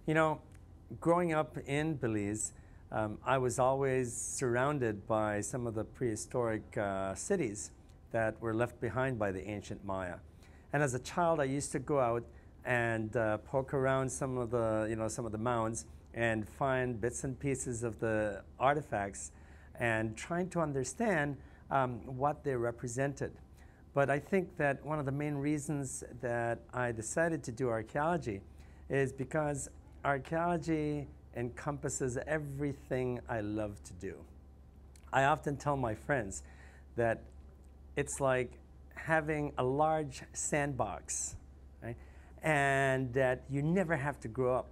You know, growing up in Belize, I was always surrounded by some of the prehistoric cities that were left behind by the ancient Maya. And as a child, I used to go out and poke around some of the mounds and find bits and pieces of the artifacts and trying to understand what they represented. But I think that one of the main reasons that I decided to do archaeology is because archaeology encompasses everything I love to do. I often tell my friends that it's like having a large sandbox, right? And that you never have to grow up,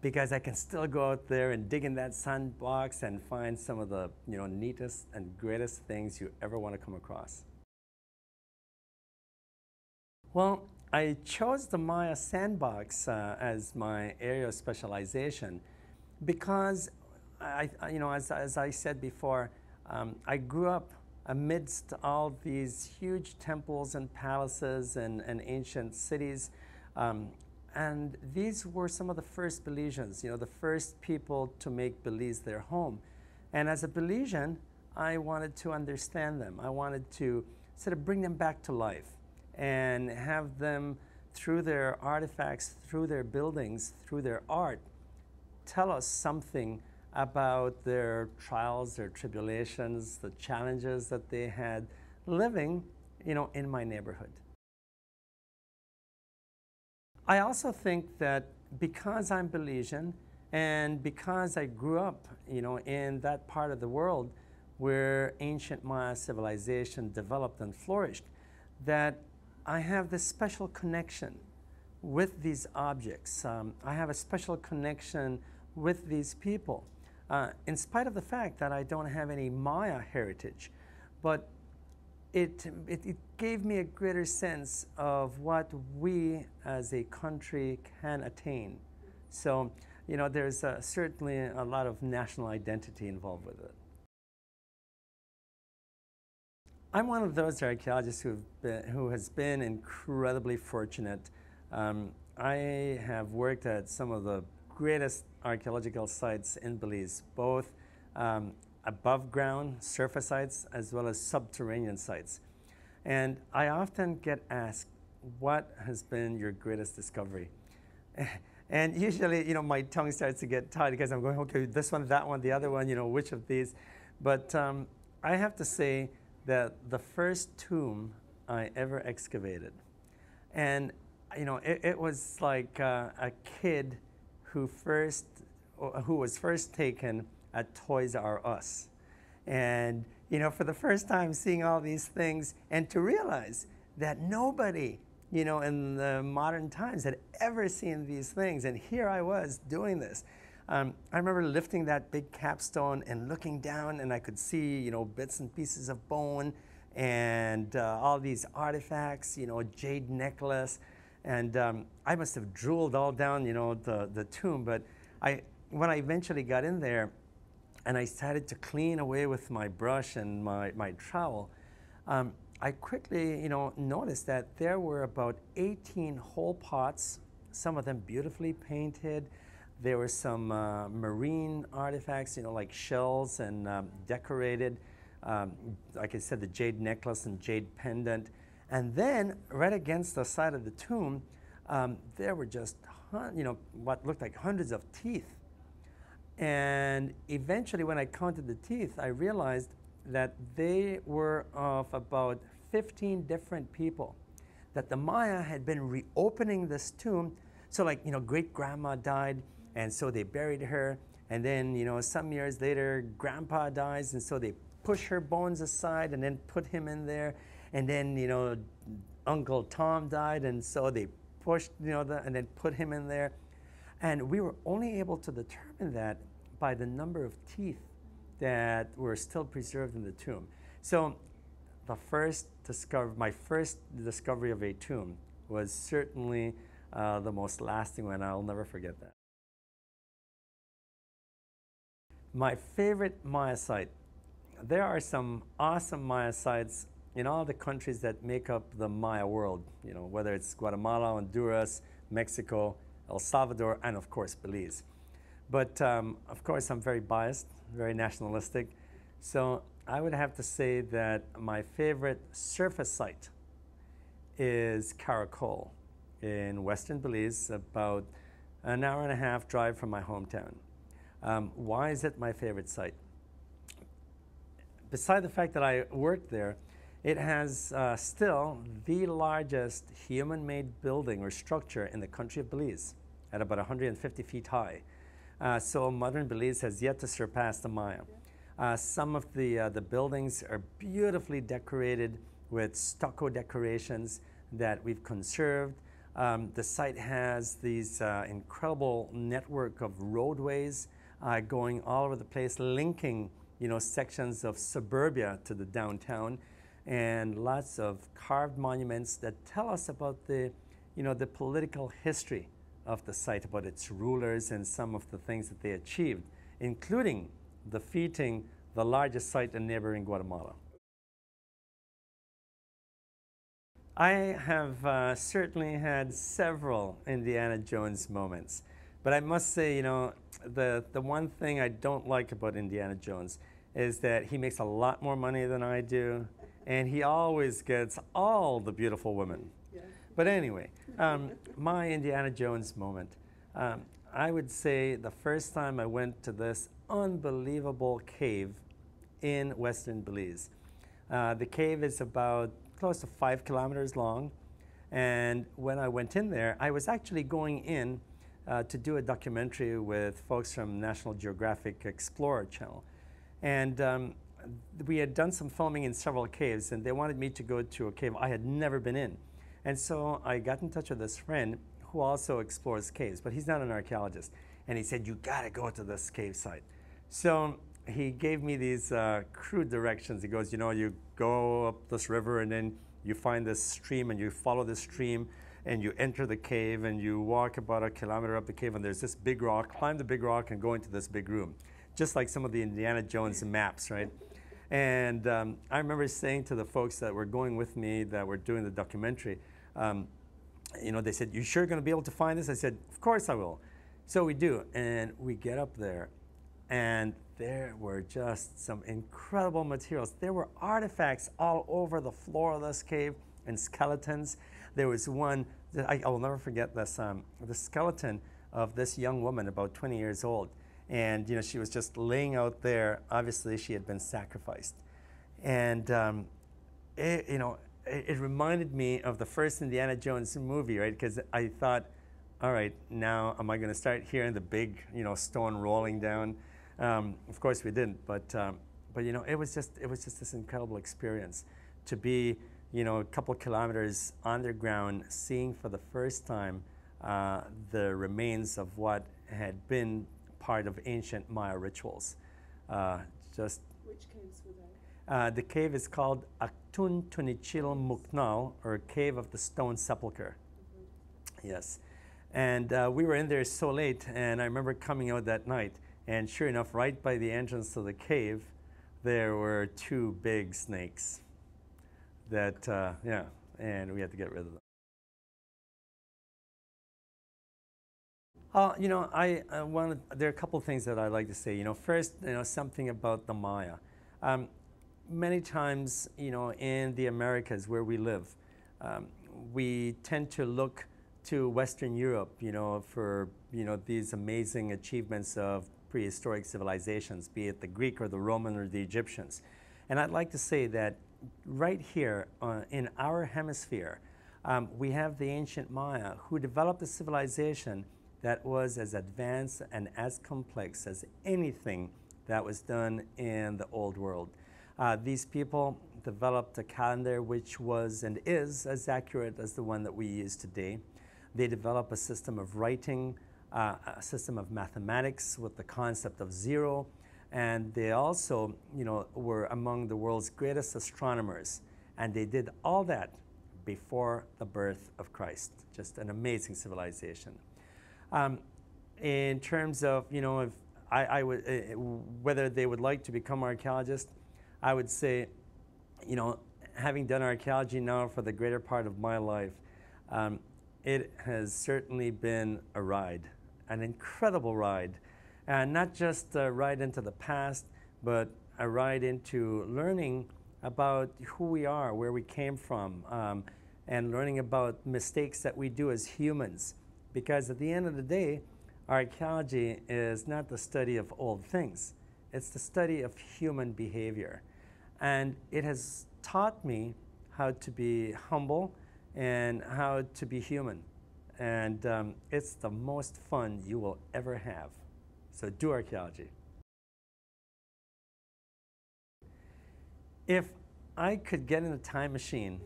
because I can still go out there and dig in that sandbox and find some of the neatest and greatest things you ever want to come across. Well, I chose the Maya Sandbox as my area of specialization because, as I said before, I grew up amidst all these huge temples and palaces and ancient cities. And these were some of the first Belizeans, the first people to make Belize their home. And as a Belizean, I wanted to understand them. I wanted to sort of bring them back to life and have them, through their artifacts, through their buildings, through their art, tell us something about their trials, their tribulations, the challenges that they had living, in my neighborhood. I also think that because I'm Belizean and because I grew up, in that part of the world where ancient Maya civilization developed and flourished, that I have this special connection with these objects. I have a special connection with these people, in spite of the fact that I don't have any Maya heritage. But it gave me a greater sense of what we as a country can attain. So, there's certainly a lot of national identity involved with it. I'm one of those archaeologists who has been incredibly fortunate. I have worked at some of the greatest archaeological sites in Belize, both above ground surface sites as well as subterranean sites. And I often get asked, what has been your greatest discovery? And usually, my tongue starts to get tied because I'm going, okay, this one, that one, the other one, which of these? But I have to say that the first tomb I ever excavated, and it was like a kid who was first taken at Toys R Us. And, for the first time seeing all these things and to realize that nobody, in the modern times had ever seen these things. And here I was doing this. I remember lifting that big capstone and looking down, and I could see, bits and pieces of bone and all these artifacts, jade necklace. And I must have drooled all down, the tomb. But when I eventually got in there and I started to clean away with my brush and my trowel, I quickly, noticed that there were about 18 whole pots, some of them beautifully painted. There were some marine artifacts, like shells and decorated, like I said, the jade necklace and jade pendant. And then right against the side of the tomb, there were just, what looked like hundreds of teeth. And eventually when I counted the teeth, I realized that they were of about 15 different people, that the Maya had been reopening this tomb. So like, great-grandma died, and so they buried her. And then, some years later, grandpa dies, and so they push her bones aside and then put him in there. And then, Uncle Tom died, and so they pushed, and then put him in there. And we were only able to determine that by the number of teeth that were still preserved in the tomb. So my first discovery of a tomb was certainly the most lasting one. I'll never forget that. My favorite Maya site. There are some awesome Maya sites in all the countries that make up the Maya world, whether it's Guatemala, Honduras, Mexico, El Salvador, and of course Belize. But of course I'm very biased, very nationalistic. So I would have to say that my favorite surface site is Caracol in western Belize, about an hour and a half drive from my hometown. Why is it my favorite site? Beside the fact that I worked there, it has still the largest human-made building or structure in the country of Belize at about 150 feet high. So modern Belize has yet to surpass the Maya. Some of the buildings are beautifully decorated with stucco decorations that we've conserved. The site has these incredible network of roadways going all over the place, linking sections of suburbia to the downtown, and lots of carved monuments that tell us about the political history of the site, about its rulers and some of the things that they achieved, including defeating the largest site in neighboring Guatemala. I have certainly had several Indiana Jones moments, but I must say, the one thing I don't like about Indiana Jones is that he makes a lot more money than I do, and he always gets all the beautiful women. Yeah. But anyway, my Indiana Jones moment. I would say the first time I went to this unbelievable cave in western Belize. The cave is about close to 5 kilometers long, and when I went in there, I was actually going in to do a documentary with folks from National Geographic Explorer Channel. And we had done some filming in several caves, and they wanted me to go to a cave I had never been in. And so I got in touch with this friend who also explores caves, but he's not an archaeologist. And he said, you gotta go to this cave site. So he gave me these crude directions. He goes, you go up this river, and then you find this stream, and you follow the stream, and you enter the cave, and you walk about 1 kilometer up the cave, and there's this big rock, climb the big rock, and go into this big room. Just like some of the Indiana Jones maps, right? And I remember saying to the folks that were going with me, that were doing the documentary, they said, you sure going to be able to find this? I said, of course I will. So we do, and we get up there, and there were just some incredible materials. There were artifacts all over the floor of this cave and skeletons. There was one, that I will never forget this, the skeleton of this young woman, about 20 years old. And she was just laying out there. Obviously, she had been sacrificed. And it reminded me of the first Indiana Jones movie, right? Because I thought, all right, now am I going to start hearing the big, stone rolling down? Of course, we didn't. But it was just this incredible experience to be, a couple kilometers underground, seeing for the first time the remains of what had been part of ancient Maya rituals. Which caves were they? The cave is called Aktun Tunichil Muknal, or Cave of the Stone Sepulchre. Mm-hmm. Yes. And we were in there so late, and I remember coming out that night, and sure enough, right by the entrance to the cave, there were 2 big snakes that, and we had to get rid of them. There are a couple of things that I'd like to say. First, something about the Maya. Many times, in the Americas where we live, we tend to look to Western Europe, for, these amazing achievements of prehistoric civilizations, be it the Greek or the Roman or the Egyptians. And I'd like to say that right here in our hemisphere, we have the ancient Maya who developed a civilization that was as advanced and as complex as anything that was done in the old world. These people developed a calendar which was and is as accurate as the one that we use today. They developed a system of writing, a system of mathematics with the concept of zero, and they also, were among the world's greatest astronomers, and they did all that before the birth of Christ. Just an amazing civilization. In terms of, if I would, whether they would like to become archaeologists, I would say, having done archaeology now for the greater part of my life, it has certainly been a ride, an incredible ride. And not just a ride into the past, but a ride into learning about who we are, where we came from, and learning about mistakes that we do as humans. Because at the end of the day, archaeology is not the study of old things. It's the study of human behavior. And it has taught me how to be humble and how to be human. And it's the most fun you will ever have. So do archaeology. If I could get in a time machine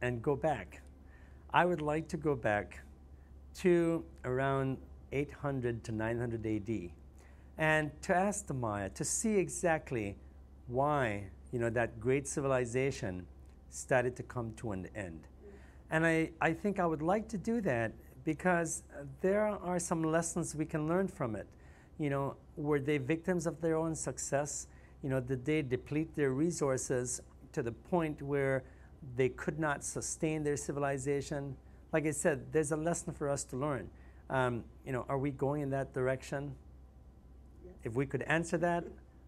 and go back, I would like to go back to around 800 to 900 AD and to ask the Maya to see exactly why that great civilization started to come to an end. And I think I would like to do that because there are some lessons we can learn from it. Were they victims of their own success? Did they deplete their resources to the point where they could not sustain their civilization? Like I said, there's a lesson for us to learn. Are we going in that direction? Yes. If we could answer that,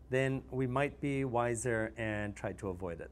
then we might be wiser and try to avoid it.